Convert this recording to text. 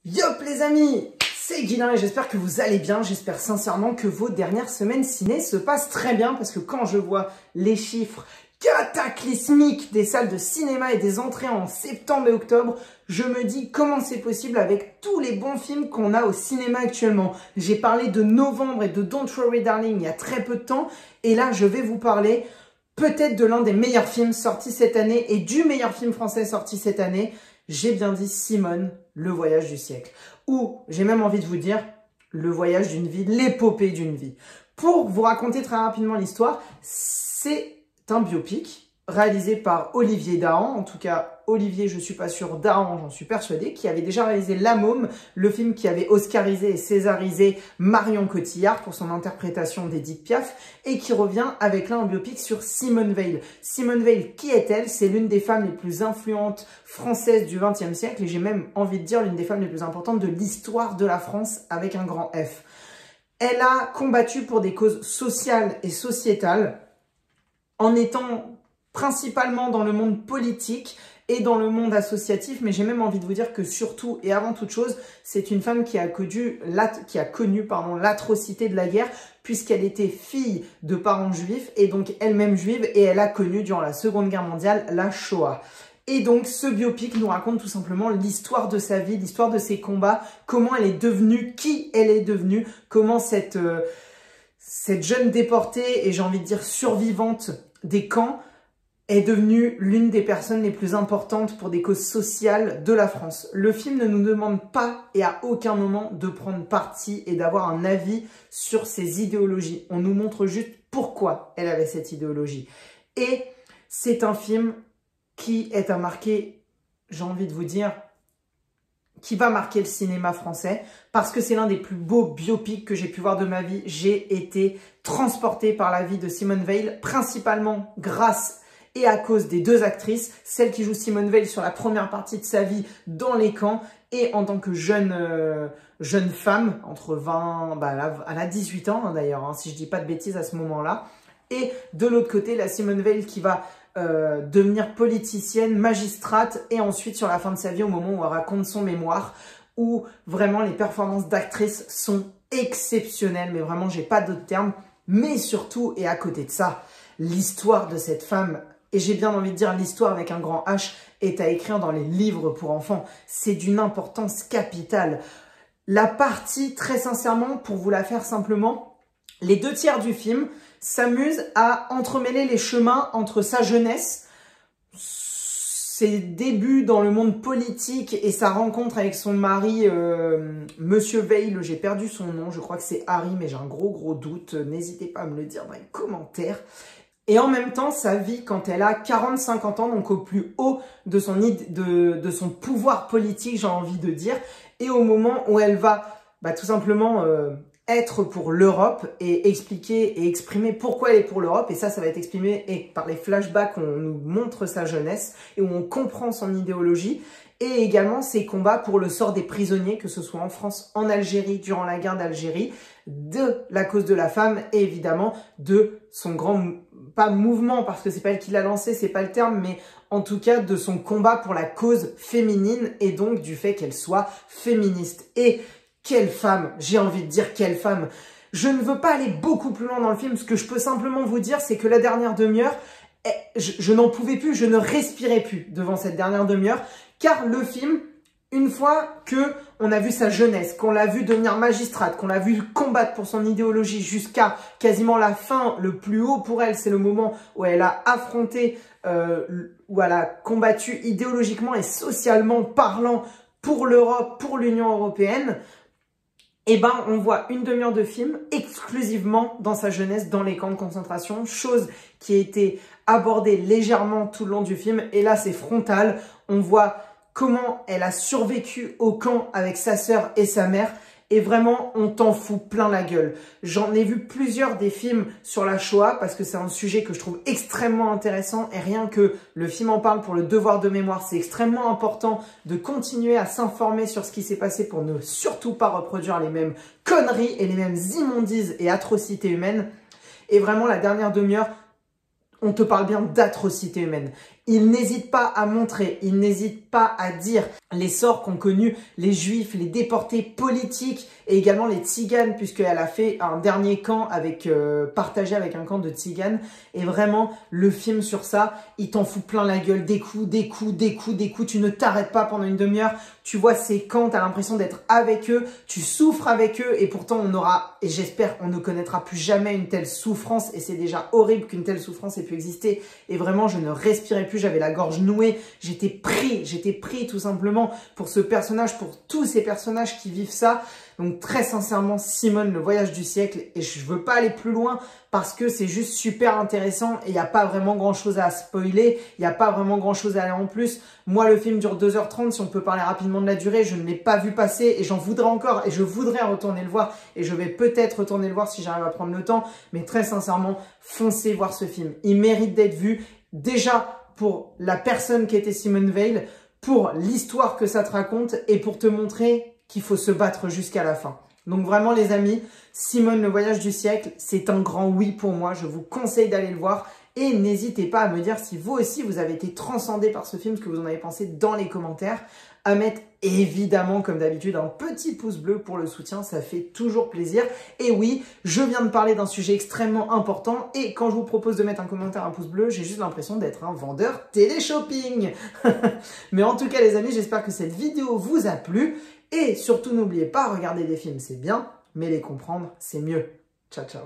Yop les amis, c'est Guilain et j'espère que vous allez bien. J'espère sincèrement que vos dernières semaines ciné se passent très bien parce que quand je vois les chiffres cataclysmiques des salles de cinéma et des entrées en septembre et octobre, je me dis comment c'est possible avec tous les bons films qu'on a au cinéma actuellement. J'ai parlé de Novembre et de Don't Worry Darling il y a très peu de temps et là je vais vous parler peut-être de l'un des meilleurs films sortis cette année et du meilleur film français sorti cette année. J'ai bien dit Simone, le voyage du siècle. Ou, j'ai même envie de vous dire, le voyage d'une vie, l'épopée d'une vie. Pour vous raconter très rapidement l'histoire, c'est un biopic réalisé par Olivier Dahan. En tout cas, Olivier, je suis pas sûr, Dahan, j'en suis persuadée, qui avait déjà réalisé La Môme, le film qui avait oscarisé et césarisé Marion Cotillard pour son interprétation d'Edith Piaf, et qui revient avec là un biopic sur Simone Veil. Simone Veil, qui est-elle? C'est l'une des femmes les plus influentes françaises du XXe siècle, et j'ai même envie de dire l'une des femmes les plus importantes de l'histoire de la France avec un grand F. Elle a combattu pour des causes sociales et sociétales, en étant principalement dans le monde politique et dans le monde associatif, mais j'ai même envie de vous dire que surtout et avant toute chose, c'est une femme qui a connu l'atrocité de la guerre, puisqu'elle était fille de parents juifs et donc elle-même juive, et elle a connu durant la Seconde Guerre mondiale la Shoah. Et donc ce biopic nous raconte tout simplement l'histoire de sa vie, l'histoire de ses combats, comment elle est devenue, qui elle est devenue, comment cette jeune déportée et j'ai envie de dire survivante des camps est devenue l'une des personnes les plus importantes pour des causes sociales de la France. Le film ne nous demande pas et à aucun moment de prendre parti et d'avoir un avis sur ses idéologies. On nous montre juste pourquoi elle avait cette idéologie. Et c'est un film qui est à marquer, j'ai envie de vous dire, qui va marquer le cinéma français parce que c'est l'un des plus beaux biopics que j'ai pu voir de ma vie. J'ai été transportée par la vie de Simone Veil, principalement grâce et à cause des deux actrices, celle qui joue Simone Veil sur la première partie de sa vie dans les camps et en tant que jeune femme, entre 20, elle a 18 ans d'ailleurs, hein, si je dis pas de bêtises à ce moment-là. Et de l'autre côté, la Simone Veil qui va devenir politicienne, magistrate, et ensuite sur la fin de sa vie, au moment où elle raconte son mémoire, où vraiment les performances d'actrice sont exceptionnelles, mais vraiment j'ai pas d'autres termes, mais surtout, et à côté de ça, l'histoire de cette femme, et j'ai bien envie de dire l'histoire avec un grand H, est à écrire dans les livres pour enfants. C'est d'une importance capitale. La partie, très sincèrement, pour vous la faire simplement, les 2/3 du film s'amusent à entremêler les chemins entre sa jeunesse, ses débuts dans le monde politique et sa rencontre avec son mari, Monsieur Veil, j'ai perdu son nom, je crois que c'est Harry, mais j'ai un gros doute, n'hésitez pas à me le dire dans les commentaires. Et en même temps, sa vie quand elle a 40-50 ans, donc au plus haut de son pouvoir politique, j'ai envie de dire, et au moment où elle va tout simplement être pour l'Europe et expliquer et exprimer pourquoi elle est pour l'Europe. Et ça va être exprimé par les flashbacks où on nous montre sa jeunesse et où on comprend son idéologie. Et également ses combats pour le sort des prisonniers, que ce soit en France, en Algérie, durant la guerre d'Algérie, de la cause de la femme et évidemment de son grand, pas mouvement parce que c'est pas elle qui l'a lancé, c'est pas le terme, mais en tout cas de son combat pour la cause féminine et donc du fait qu'elle soit féministe. Et quelle femme, j'ai envie de dire quelle femme. Je ne veux pas aller beaucoup plus loin dans le film, ce que je peux simplement vous dire, c'est que la dernière demi-heure, je n'en pouvais plus, je ne respirais plus devant cette dernière demi-heure, car le film, une fois que on a vu sa jeunesse, qu'on l'a vu devenir magistrate, qu'on l'a vu combattre pour son idéologie jusqu'à quasiment la fin, le plus haut pour elle, c'est le moment où elle a affronté, où elle a combattu idéologiquement et socialement parlant pour l'Europe, pour l'Union européenne. Et on voit une demi-heure de film exclusivement dans sa jeunesse, dans les camps de concentration, chose qui a été abordée légèrement tout le long du film. Et là, c'est frontal. On voit comment elle a survécu au camp avec sa sœur et sa mère. Et vraiment, on t'en fout plein la gueule. J'en ai vu plusieurs des films sur la Shoah parce que c'est un sujet que je trouve extrêmement intéressant et rien que le film en parle pour le devoir de mémoire, c'est extrêmement important de continuer à s'informer sur ce qui s'est passé pour ne surtout pas reproduire les mêmes conneries et les mêmes immondises et atrocités humaines. Et vraiment, la dernière demi-heure, on te parle bien d'atrocités humaines. Il n'hésite pas à montrer, il n'hésite pas à dire les sorts qu'ont connus les juifs, les déportés politiques et également les tziganes, puisqu'elle a fait un dernier camp avec partagé avec un camp de tziganes. Et vraiment, le film sur ça, il t'en fout plein la gueule, des coups, des coups, des coups, des coups. Tu ne t'arrêtes pas pendant une demi-heure. Tu vois ces camps, tu as l'impression d'être avec eux, tu souffres avec eux et pourtant on aura, et j'espère, on ne connaîtra plus jamais une telle souffrance et c'est déjà horrible qu'une telle souffrance ait pu exister. Et vraiment, je ne respirais plus, j'avais la gorge nouée, j'étais pris tout simplement pour ce personnage, pour tous ces personnages qui vivent ça. Donc très sincèrement, Simone, le voyage du siècle, et je veux pas aller plus loin parce que c'est juste super intéressant et il n'y a pas vraiment grand chose à spoiler, il n'y a pas vraiment grand chose à aller en plus. Moi, le film dure 2h30, si on peut parler rapidement de la durée, je ne l'ai pas vu passer et j'en voudrais encore et je voudrais retourner le voir et je vais peut-être retourner le voir si j'arrive à prendre le temps, mais très sincèrement, foncez voir ce film. Il mérite d'être vu, déjà pour la personne qui était Simone Veil, pour l'histoire que ça te raconte et pour te montrer qu'il faut se battre jusqu'à la fin. Donc vraiment les amis, Simone, le voyage du siècle, c'est un grand oui pour moi. Je vous conseille d'aller le voir et n'hésitez pas à me dire si vous aussi vous avez été transcendé par ce film, ce que vous en avez pensé dans les commentaires. À mettre évidemment comme d'habitude un petit pouce bleu pour le soutien, ça fait toujours plaisir. Et oui, je viens de parler d'un sujet extrêmement important et quand je vous propose de mettre un commentaire, un pouce bleu, j'ai juste l'impression d'être un vendeur télé-shopping. Mais en tout cas les amis, j'espère que cette vidéo vous a plu. Et surtout, n'oubliez pas, regarder des films, c'est bien, mais les comprendre, c'est mieux. Ciao, ciao.